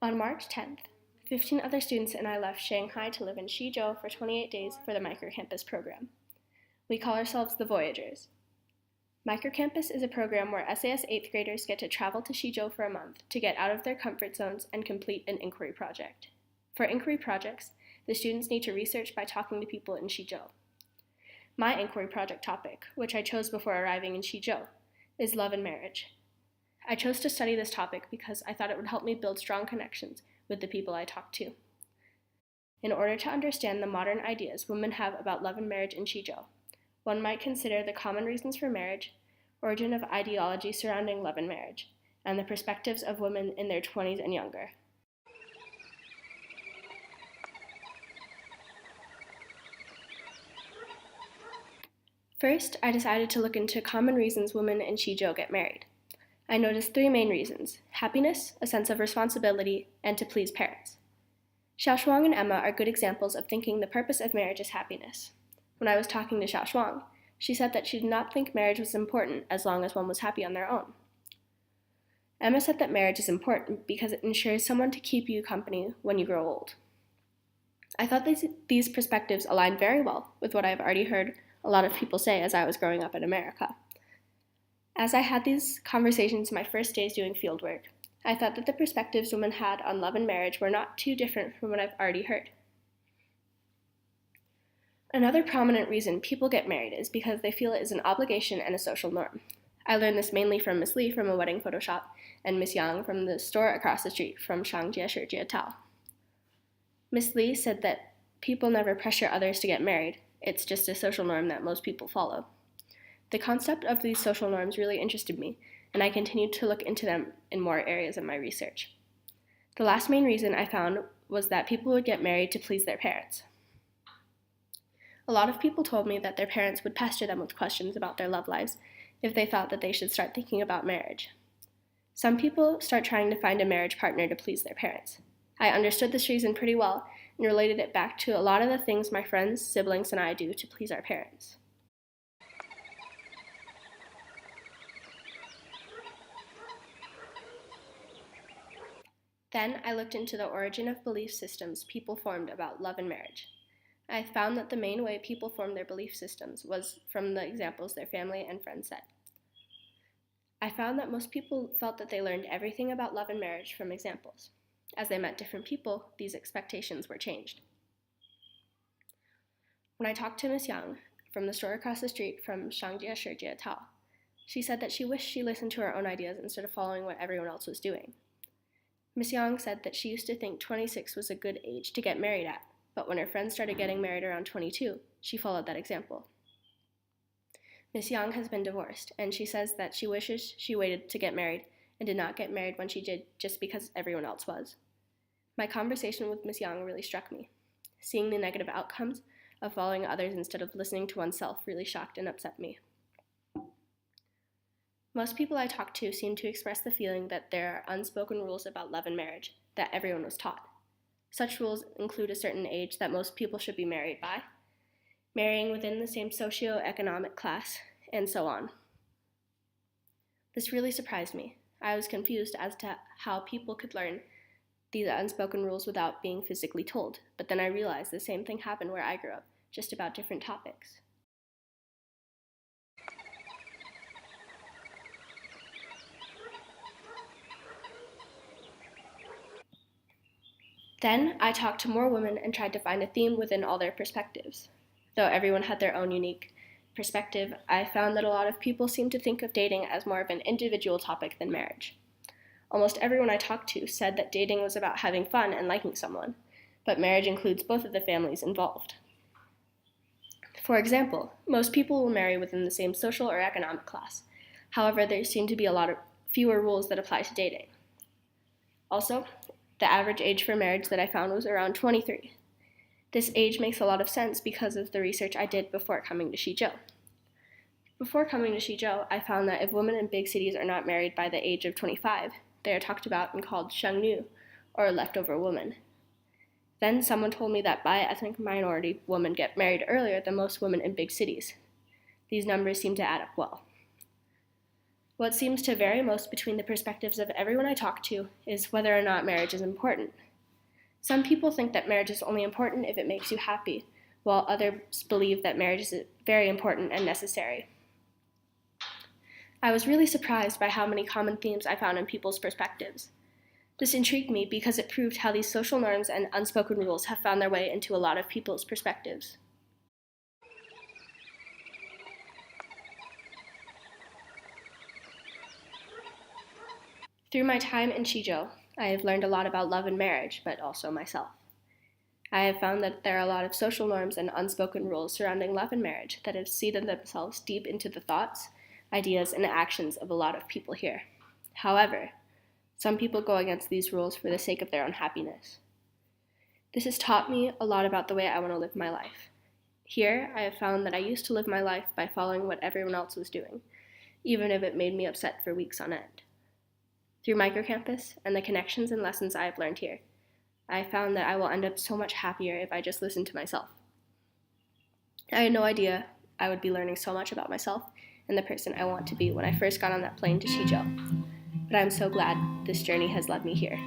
On March 10th, 15 other students and I left Shanghai to live in Xizhou for 28 days for the Microcampus program. We call ourselves the Voyagers. Microcampus is a program where SAS 8th graders get to travel to Xizhou for a month to get out of their comfort zones and complete an inquiry project. For inquiry projects, the students need to research by talking to people in Xizhou. My inquiry project topic, which I chose before arriving in Xizhou, is love and marriage. I chose to study this topic because I thought it would help me build strong connections with the people I talked to. In order to understand the modern ideas women have about love and marriage in Xizhou, one might consider the common reasons for marriage, origin of ideology surrounding love and marriage, and the perspectives of women in their 20s and younger. First, I decided to look into common reasons women in Xizhou get married. I noticed three main reasons: happiness, a sense of responsibility, and to please parents. Xiaoshuang and Emma are good examples of thinking the purpose of marriage is happiness. When I was talking to Xiaoshuang, she said that she did not think marriage was important as long as one was happy on their own. Emma said that marriage is important because it ensures someone to keep you company when you grow old. I thought these perspectives aligned very well with what I've already heard a lot of people say as I was growing up in America. As I had these conversations my first days doing fieldwork, I thought that the perspectives women had on love and marriage were not too different from what I've already heard. Another prominent reason people get married is because they feel it is an obligation and a social norm. I learned this mainly from Miss Lee from a wedding photo shop and Miss Yang from the store across the street from Shangjieshijie Tao. Miss Lee said that people never pressure others to get married, it's just a social norm that most people follow. The concept of these social norms really interested me, and I continued to look into them in more areas of my research. The last main reason I found was that people would get married to please their parents. A lot of people told me that their parents would pester them with questions about their love lives if they thought that they should start thinking about marriage. Some people start trying to find a marriage partner to please their parents. I understood this reason pretty well and related it back to a lot of the things my friends, siblings, and I do to please our parents. Then I looked into the origin of belief systems people formed about love and marriage. I found that the main way people formed their belief systems was from the examples their family and friends set. I found that most people felt that they learned everything about love and marriage from examples. As they met different people, these expectations were changed. When I talked to Miss Yang from the store across the street from Shangjieshijie Tao, she said that she wished she listened to her own ideas instead of following what everyone else was doing. Miss Yang said that she used to think 26 was a good age to get married at, but when her friends started getting married around 22, she followed that example. Miss Yang has been divorced, and she says that she wishes she waited to get married and did not get married when she did just because everyone else was. My conversation with Miss Yang really struck me. Seeing the negative outcomes of following others instead of listening to oneself really shocked and upset me. Most people I talked to seem to express the feeling that there are unspoken rules about love and marriage that everyone was taught. Such rules include a certain age that most people should be married by, marrying within the same socio-economic class, and so on. This really surprised me. I was confused as to how people could learn these unspoken rules without being physically told, but then I realized the same thing happened where I grew up, just about different topics. Then I talked to more women and tried to find a theme within all their perspectives. Though everyone had their own unique perspective, I found that a lot of people seemed to think of dating as more of an individual topic than marriage. Almost everyone I talked to said that dating was about having fun and liking someone, but marriage includes both of the families involved. For example, most people will marry within the same social or economic class. However, there seem to be fewer rules that apply to dating. Also, the average age for marriage that I found was around 23. This age makes a lot of sense because of the research I did before coming to Xizhou. Before coming to Xizhou, I found that if women in big cities are not married by the age of 25, they are talked about and called shengnu, or leftover women. Then someone told me that bi-ethnic minority women get married earlier than most women in big cities. These numbers seem to add up well. What seems to vary most between the perspectives of everyone I talk to is whether or not marriage is important. Some people think that marriage is only important if it makes you happy, while others believe that marriage is very important and necessary. I was really surprised by how many common themes I found in people's perspectives. This intrigued me because it proved how these social norms and unspoken rules have found their way into a lot of people's perspectives. Through my time in Chijo, I have learned a lot about love and marriage, but also myself. I have found that there are a lot of social norms and unspoken rules surrounding love and marriage that have seeded themselves deep into the thoughts, ideas, and actions of a lot of people here. However, some people go against these rules for the sake of their own happiness. This has taught me a lot about the way I want to live my life. Here, I have found that I used to live my life by following what everyone else was doing, even if it made me upset for weeks on end. Through Microcampus and the connections and lessons I have learned here, I found that I will end up so much happier if I just listen to myself. I had no idea I would be learning so much about myself and the person I want to be when I first got on that plane to Chijo, but I'm so glad this journey has led me here.